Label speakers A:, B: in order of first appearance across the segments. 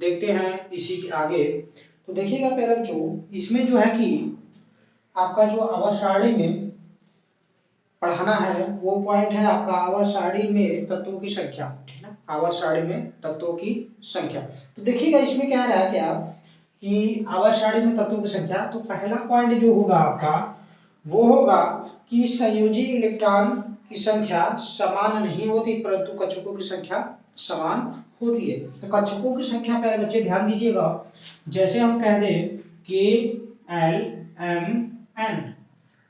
A: देखते हैं इसी के आगे। तो देखिएगा पहले बच्चों, इसमें जो है कि आपका जो आवर्त सारणी में पढ़ाना है वो पॉइंट है आपका आवर्त सारणी में तत्वों की संख्या, ठीक है, आवर्त सारणी में तत्वों की संख्या। तो देखिएगा इसमें क्या रहा है क्या कि आवर्त सारणी में तत्वों की संख्या। तो पहला पॉइंट जो होगा आपका वो होगा कि संयोजी इलेक्ट्रॉन की संख्या समान नहीं होती परंतु कक्षकों की संख्या समान होती है। तो कक्षकों की संख्या पहले बच्चे ध्यान दीजिएगा, जैसे हम कह दें के एल एम एन,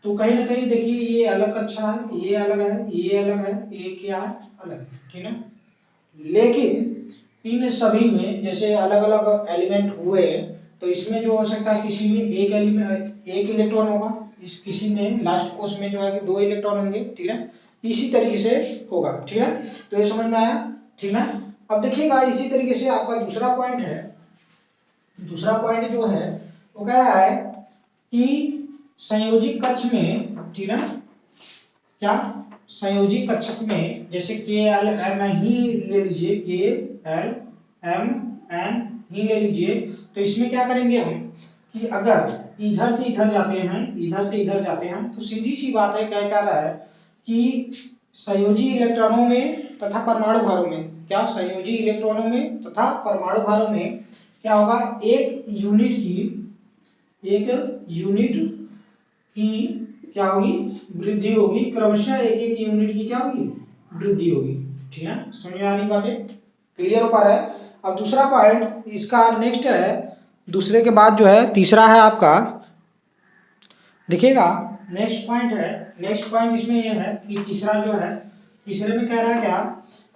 A: तो कहीं ना कहीं देखिए ये अलग कक्षा है, ये अलग है, ये अलग है, ये क्या है, अलग है, ठीक है। लेकिन इन सभी में जैसे अलग अलग एलिमेंट हुए तो इसमें जो हो सकता है किसी में एक एलिमेंट एक इलेक्ट्रॉन होगा, इस किसी में लास्ट कोर्स में जो है कि 2 इलेक्ट्रॉन होंगे, ठीक है। इसी तरीके से होगा, ठीक है। तो ये समझ में आया, ठीक है। अब देखिएगा इसी तरीके से आपका दूसरा पॉइंट है, दूसरा पॉइंट जो है वो कह रहा है कि संयोजी कक्ष में, ठीक है, क्या संयोजी कक्षक में जैसे के एल एम ही ले लीजिए, के एल एम एन ही ले लीजिए। तो इसमें क्या करेंगे हम कि अगर इधर से इधर जाते हैं, इधर से इधर जाते हैं, तो सीधी सी बात है, क्या कह रहा है कि संयोजी इलेक्ट्रॉनों में तथा परमाणु भारों में, क्या संयोजी इलेक्ट्रॉनों में तथा परमाणु भारों में क्या होगा, एक यूनिट की क्या होगी, वृद्धि होगी, क्रमशः एक एक यूनिट की क्या होगी, वृद्धि होगी, ठीक है। समझ में आ रही बातें, क्लियर हो पा रहा है। अब दूसरा पॉइंट इसका नेक्स्ट है, दूसरे के बाद जो है तीसरा है आपका, देखिएगा नेक्स्ट पॉइंट है, नेक्स्ट पॉइंट इसमें यह है कि तीसरा जो है, तीसरे में कह रहा है क्या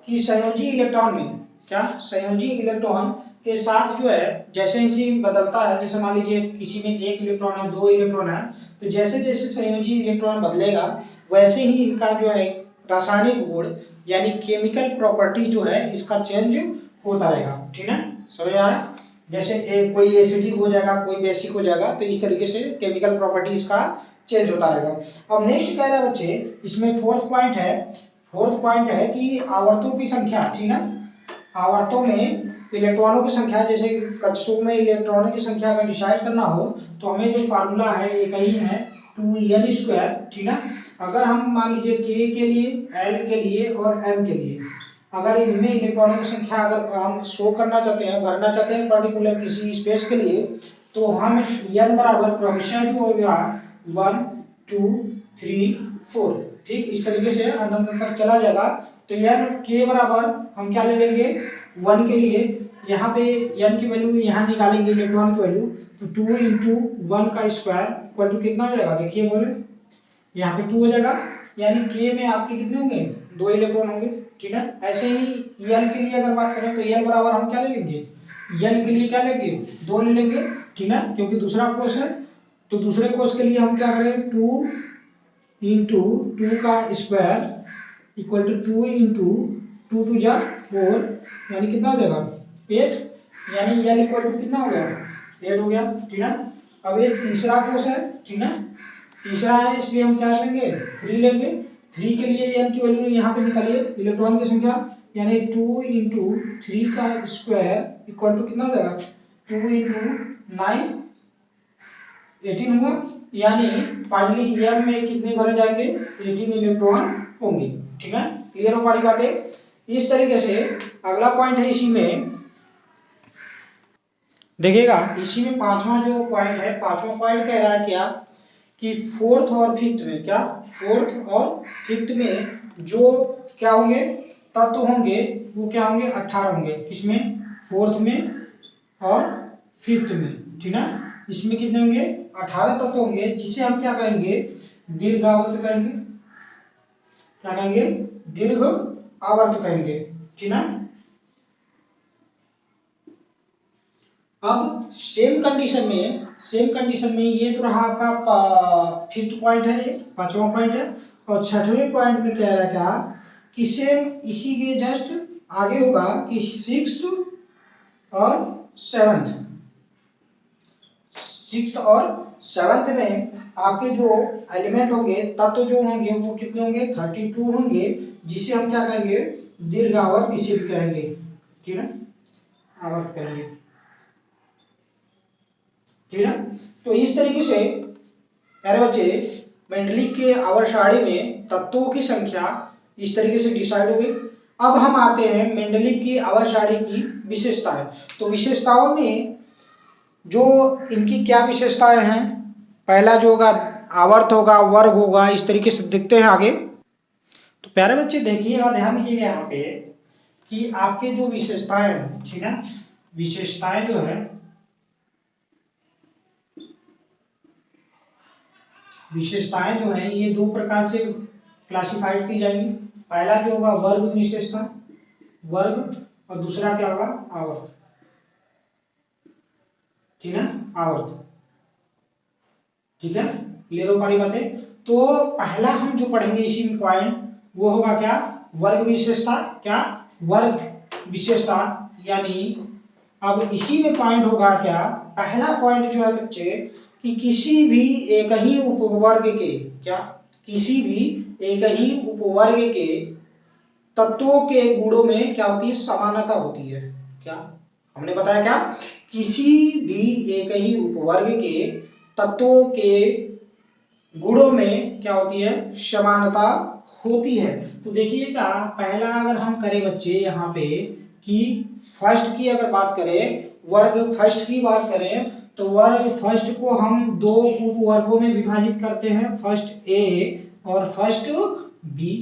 A: कि संयोजी इलेक्ट्रॉन में, क्या संयोजी इलेक्ट्रॉन के साथ जो है जैसे ही बदलता है, जैसे मान लीजिए किसी में 1 इलेक्ट्रॉन है, 2 इलेक्ट्रॉन है, तो जैसे जैसे संयोजी इलेक्ट्रॉन बदलेगा वैसे ही इनका जो है रासायनिक गुण यानी केमिकल प्रॉपर्टी जो है इसका चेंज होता रहेगा, ठीक है। समझ आ रहा है, जैसे कोई एसिडिक हो जाएगा, कोई बेसिक हो जाएगा, तो इस तरीके से केमिकल प्रॉपर्टी इसका चेंज होता रहेगा। अब नेक्स्ट कह रहा है बच्चे, इसमें फोर्थ पॉइंट है, फोर्थ पॉइंट है कि आवर्तों की संख्या, ठीक है, आवर्तों में इलेक्ट्रॉनों की संख्या, जैसे कक्षकों में इलेक्ट्रॉनों की संख्या अगर डिसाइड करना हो तो हमें जो फार्मूला है एक ही है 2n², ठीक है। अगर हम मान लीजिए के लिए, एल के लिए और एम के लिए अगर इनमें इलेक्ट्रॉनों की संख्या अगर हम शो करना चाहते हैं, भरना चाहते हैं पर्टिकुलर किसी स्पेस के लिए, तो हम n बराबर क्रमशः जो होगा 1 2 3 4, ठीक, इस तरीके से अनंत तक चला जाएगा। तो n के बराबर हम क्या ले लेंगे 1 के लिए, यहाँ पे n की वैल्यू यहाँ निकालेंगे इलेक्ट्रॉन की वैल्यू, तो 2 इंटू 1 का स्क्वायर इक्वल टू कितना हो जाएगा, देखिए बोले यहाँ पे 2 हो जाएगा, यानी k में आपके कितने होंगे, 2 इलेक्ट्रॉन होंगे, ठीक है। ऐसे ही n के लिए अगर बात करें तो n बराबर हम क्या ले लेंगे, n के लिए क्या लेंगे 2 ले लेंगे, ठीक है, क्योंकि दूसरा कोष है। तो दूसरे कोष के लिए हम क्या करें 2 इंटू 2 का स्क्वायर इक्वल टू 2 इंटू 2 2 जा 4, यानी कितना हो जाएगा 8, यानी n इक्वल टू कितना हो गया 8 हो गया, ठीक है। अब ये तीसरा कोष है, ठीक है, तीसरा है, इसलिए हम क्या लेंगे 3 लेंगे। 3 के लिए n की वैल्यू यहाँ पे निकालिए इलेक्ट्रॉन की संख्या, यानी 2 इंटू 3 का स्क्वायर इक्वल टू कितना हो जाएगा 2 इंटू 9 18 हुआ, यानी फाइनली m में कितने भरे जाएंगे 18 इलेक्ट्रॉन होंगे, ठीक है। क्लियर हो पा रही बातें। इस तरीके से अगला पॉइंट है, इसी में देखिएगा, इसी में पांचवा जो पॉइंट है, पांचवा पॉइंट कह रहा है क्या कि फोर्थ और फिफ्थ में, क्या फोर्थ और फिफ्थ में जो क्या होंगे तत्व होंगे वो क्या होंगे 18 होंगे, किसमें फोर्थ में और फिफ्थ में, ठीक है। इसमें कितने होंगे 18 तत्व होंगे, जिसे हम क्या कहेंगे दीर्घावर्त कहेंगे, क्या कहेंगे दीर्घ आवर्त कहेंगे, ठीक है। अब सेम कंडीशन में ये जो रहा आपका फिफ्थ पॉइंट है, ये पांचवा पॉइंट है, और छठवें पॉइंट में कह रहा है क्या कि सेम इसी के जस्ट आगे होगा कि सिक्स्थ और सेवंथ में आपके जो एलिमेंट होंगे तत्व जो होंगे वो कितने होंगे 32 होंगे, जिसे हम क्या कहेंगे दीर्घावर्त इसे भी कहेंगे, ठीक है, आवर्त कहेंगे। ठीक है। तो इस तरीके से प्यारे बच्चे मेंडलीव के आवर्त सारणी में तत्वों की संख्या इस तरीके से डिसाइड हो गई। अब हम आते हैं मेंडलीव की आवर्त सारणी की विशेषताएं। तो विशेषताओं में जो इनकी क्या विशेषताएं हैं, पहला जो होगा आवर्त होगा, वर्ग होगा, इस तरीके से देखते हैं आगे। तो प्यारे बच्चे देखिएगा, ध्यान दीजिएगा यहाँ पे कि आपके जो विशेषताएं हैं, ठीक है, विशेषताएं जो है, विशेषताएं जो है ये दो प्रकार से क्लासिफाइड की जाएंगी। पहला जो होगा वर्ग विशेषता, वर्ग, और दूसरा क्या होगा आवर्त, ठीक है, आवर्त। ठीक है, क्लियर हो पारी बातें। तो पहला हम जो पढ़ेंगे इसी में पॉइंट वो होगा क्या, वर्ग विशेषता। क्या, वर्ग विशेषता, यानी अब इसी में पॉइंट होगा क्या, पहला पॉइंट जो है बच्चे कि किसी भी एक ही उपवर्ग के, क्या, किसी भी एक ही उपवर्ग के तत्वों के गुणों में क्या होती है, समानता होती है। क्या हमने बताया, क्या, किसी भी एक ही उपवर्ग के तत्वों के गुणों में क्या होती है, समानता होती है। तो देखिएगा, पहला अगर हम करें बच्चे यहाँ पे कि फर्स्ट की अगर बात करें, वर्ग फर्स्ट की बात करें, तो वर्ग फर्स्ट को हम दो उपवर्गों में विभाजित करते हैं, फर्स्ट ए और फर्स्ट बी।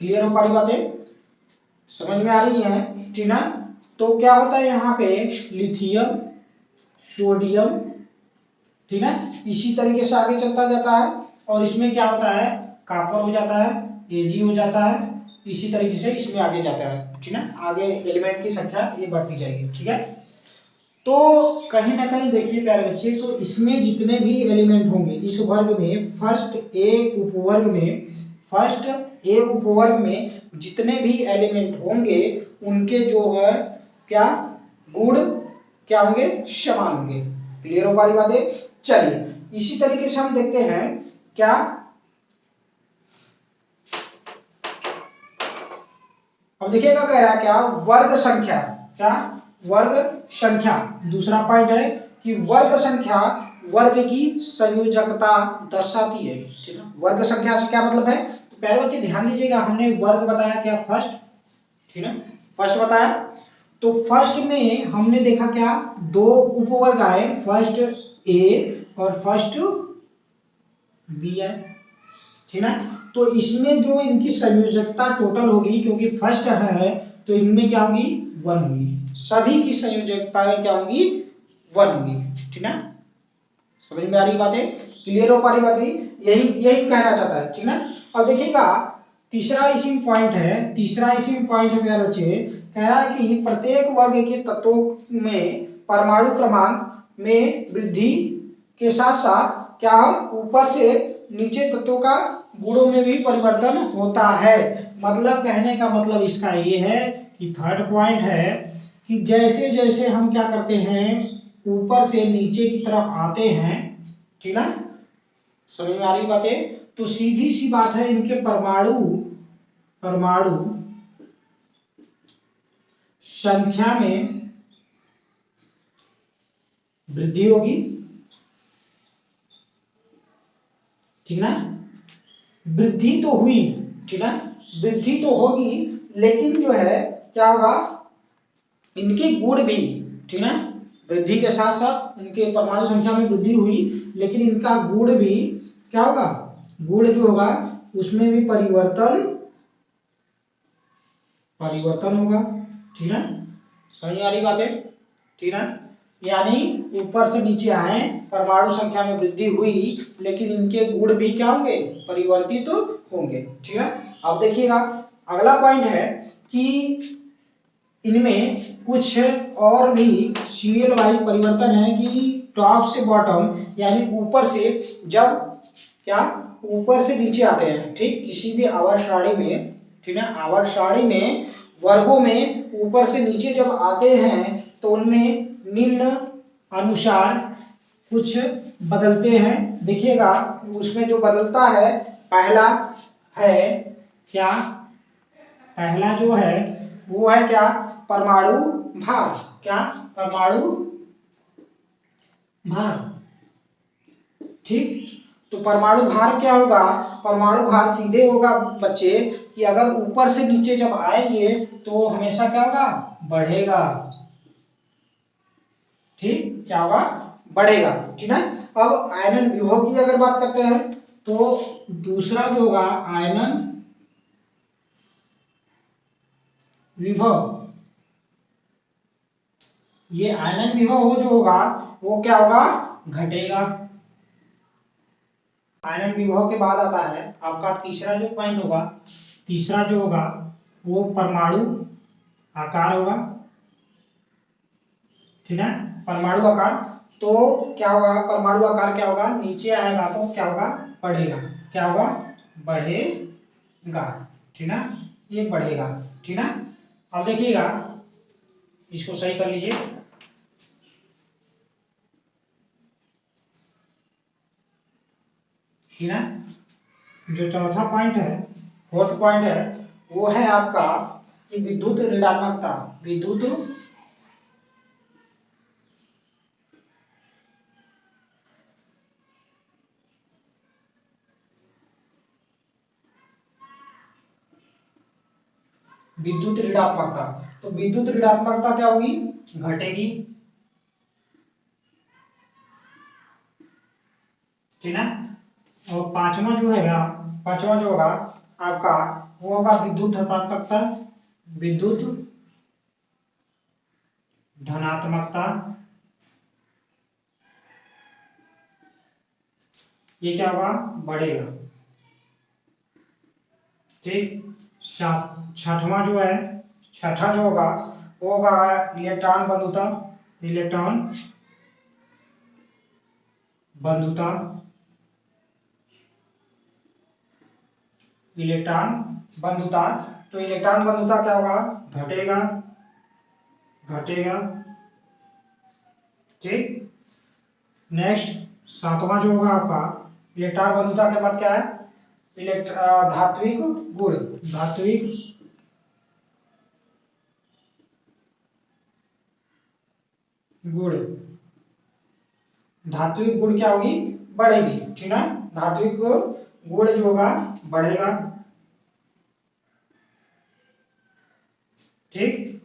A: क्लियर हो पारी बातें, समझ में आ रही है, ठीक ना। तो क्या होता है यहाँ पे, लिथियम, सोडियम, ठीक है, इसी तरीके से आगे चलता जाता है। और इसमें क्या होता है, कॉपर हो जाता है, एजी हो जाता है, इसी तरीके से इसमें आगे जाता है, ठीक है, आगे एलिमेंट की संख्या ये बढ़ती जाएगी। ठीक है, तो कहीं ना कहीं देखिए प्यारे बच्चे, तो इसमें जितने भी एलिमेंट होंगे इस वर्ग में, फर्स्ट ए उपवर्ग में, फर्स्ट ए उपवर्ग में जितने भी एलिमेंट होंगे उनके जो है क्या, गुण क्या होंगे, समान होंगे। क्लियर हो पारी बातें। चलिए इसी तरीके से हम देखते हैं, क्या, अब देखिएगा कह रहा है क्या, वर्ग संख्या। क्या, वर्ग संख्या, दूसरा पॉइंट है कि वर्ग संख्या वर्ग की संयोजकता दर्शाती है। ठीक है, वर्ग संख्या से क्या मतलब है, तो प्यारे बच्चे ध्यान दीजिएगा, हमने वर्ग बताया क्या, फर्स्ट, ठीक है, फर्स्ट बताया। तो फर्स्ट में हमने देखा क्या, दो उपवर्ग आए, फर्स्ट ए और फर्स्ट बी है, ठीक है। तो इसमें जो इनकी संयोजकता टोटल होगी, क्योंकि फर्स्ट है तो इनमें क्या होगी, वन होगी, सभी की संयोजकताएं क्या होंगी, वन होंगी। ठीक है, समझ में आ रही बातें, क्लियर हो पा रही बातें, यही यही कहना चाहता है। ठीक है, अब देखिएगा तीसरा इसी में पॉइंट है, तीसरा इसी में पॉइंट है मेरे बच्चे, कह रहा है कि प्रत्येक वर्ग के तत्वों में परमाणु क्रमांक में वृद्धि के साथ साथ क्या, ऊपर से नीचे तत्वों का गुणों में भी परिवर्तन होता है। मतलब कहने का मतलब इसका ये है कि थर्ड पॉइंट है कि जैसे जैसे हम क्या करते हैं, ऊपर से नीचे की तरफ आते हैं, ठीक है, समझ में आ रही बातें, तो सीधी सी बात है, इनके परमाणु परमाणु संख्या में वृद्धि होगी। ठीक ना, वृद्धि तो हुई, ठीक है, वृद्धि तो होगी, लेकिन जो है क्या होगा, इनके गुण भी, ठीक है, वृद्धि के साथ साथ इनके परमाणु संख्या में वृद्धि हुई, लेकिन इनका गुण भी क्या होगा, गुण जो होगा उसमें भी परिवर्तन परिवर्तन होगा। ठीक है, समझ आ रही बातें, ठीक है, यानी ऊपर से नीचे आए, परमाणु संख्या में वृद्धि हुई, लेकिन इनके गुण भी क्या होंगे, परिवर्तित तो होंगे। ठीक है, अब देखिएगा अगला पॉइंट है कि इनमें कुछ और भी सीरियल वाइज परिवर्तन है कि टॉप से बॉटम, यानी ऊपर से जब क्या, ऊपर से नीचे आते हैं, ठीक, किसी भी आवर्त सारणी में, ठीक है, आवर्त सारणी में वर्गों में ऊपर से नीचे जब आते हैं तो उनमें निम्न अनुसार कुछ बदलते हैं। देखिएगा उसमें जो बदलता है, पहला है क्या, पहला जो है वो है क्या, परमाणु भार। क्या, परमाणु भार। ठीक, तो परमाणु भार क्या होगा? परमाणु भार सीधे होगा बच्चे कि अगर ऊपर से नीचे जब आएंगे तो हमेशा क्या होगा? बढ़ेगा। ठीक, क्या होगा? बढ़ेगा। ठीक है। अब आयनन विभव की अगर बात करते हैं तो दूसरा जो होगा आयनन विभव, ये आयनन विभव जो होगा वो क्या होगा? घटेगा। आयनन विभव के बाद आता है आपका तीसरा जो पॉइंट होगा, तीसरा जो होगा वो परमाणु आकार होगा। ठीक है, परमाणु आकार। तो क्या होगा? परमाणु आकार क्या होगा? नीचे आएगा तो क्या होगा? बढ़ेगा। क्या होगा? बढ़ेगा। ठीक है, ये बढ़ेगा। ठीक है, अब देखिएगा, इसको सही कर लीजिए। ठीक है, जो चौथा पॉइंट है, फोर्थ पॉइंट है, वो है आपका कि विद्युत ऋणात्मकता। विद्युत विद्युत ऋणात्मकता। तो विद्युत ऋणात्मकता क्या होगी? घटेगी। ठीक है, और पांचवा जो है, पांचवा जो होगा आपका वो होगा विद्युत धनात्मकता। विद्युत धनात्मकता, ये क्या होगा? बढ़ेगा। ठीक, छठवां जो है, छठा जो होगा वो होगा इलेक्ट्रॉन बंधुता। इलेक्ट्रॉन बंधुता, इलेक्ट्रॉन बंधुता। तो इलेक्ट्रॉन बंधुता क्या होगा? घटेगा। घटेगा। ठीक, नेक्स्ट सातवां जो होगा आपका इलेक्ट्रॉन बंधुता के बाद क्या है? धात्विक गुण। धात्विक गुण। धात्विक गुण क्या होगी? बढ़ेगी। ठीक है, धात्विक गुण जो होगा बढ़ेगा। ठीक,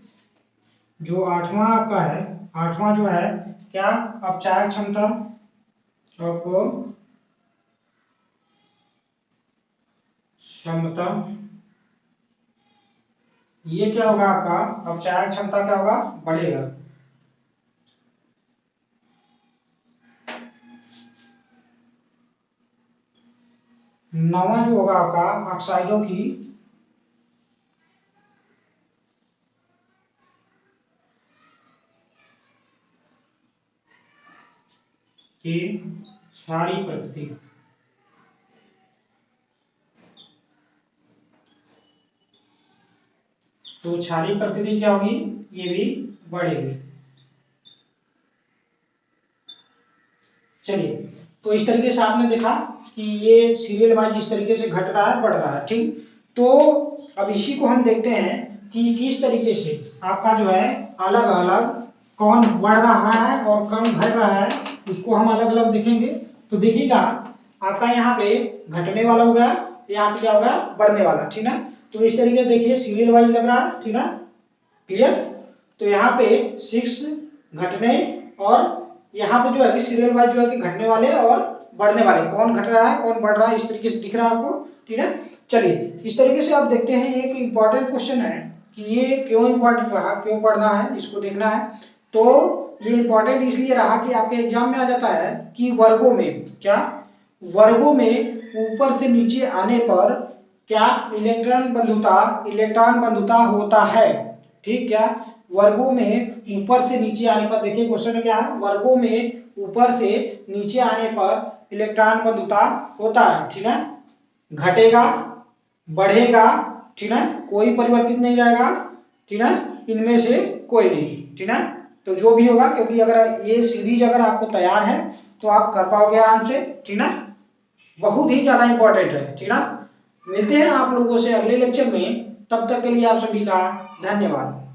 A: जो आठवां आपका है, आठवां जो है क्या? अपचायक क्षमता। आपको क्षमता, ये क्या होगा आपका? अपचायक क्षमता क्या होगा? बढ़ेगा। नौवां जो होगा आपका ऑक्साइडों की क्षारीय प्रकृति। तो क्षारीय प्रकृति क्या होगी? ये भी बढ़ेगी। चलिए, तो इस तरीके से आपने देखा कि ये सीरियल वाइज इस तरीके से घट रहा है, बढ़ रहा है। ठीक, तो अब इसी को हम देखते हैं कि किस तरीके से आपका जो है अलग अलग कौन बढ़ रहा है और कौन घट रहा है, उसको हम अलग अलग देखेंगे। तो देखिएगा, आपका यहाँ पे घटने वाला होगा, यहाँ पे क्या होगा? बढ़ने वाला। ठीक है, तो इस तरीके से देखिए सीरियल वाइज लग रहा है। ठीक है, क्लियर? तो यहाँ पे 6 घटने, और यहाँ पे जो है कि सीरियल वाइज जो है कि घटने वाले और बढ़ने वाले, कौन घट रहा है कौन बढ़ रहा है, इस तरीके से दिख रहा है आपको। ठीक है, चलिए इस तरीके से आप देखते हैं। एक इंपॉर्टेंट क्वेश्चन है कि ये क्यों इंपॉर्टेंट रहा, क्यों पढ़ना है, इसको देखना है। तो ये इंपॉर्टेंट इसलिए रहा कि आपके एग्जाम में आ जाता है कि वर्गों में क्या, वर्गों में ऊपर से नीचे आने पर क्या इलेक्ट्रॉन बंधुता होता है। ठीक, क्या वर्गों में ऊपर से नीचे आने पर, देखिए क्वेश्चन क्या है, वर्गों में ऊपर से नीचे आने पर इलेक्ट्रॉन बंधुता होता है। ठीक है, घटेगा, बढ़ेगा। ठीक है, कोई परिवर्तित नहीं रहेगा। ठीक है, इनमें से कोई नहीं। ठीक है, तो जो भी होगा, क्योंकि अगर ये सीरीज अगर आपको तैयार है तो आप कर पाओगे आराम से। ठीक है, बहुत ही ज्यादा इंपॉर्टेंट है। ठीक है, मिलते हैं आप लोगों से अगले लेक्चर में, तब तक के लिए आप सभी का धन्यवाद।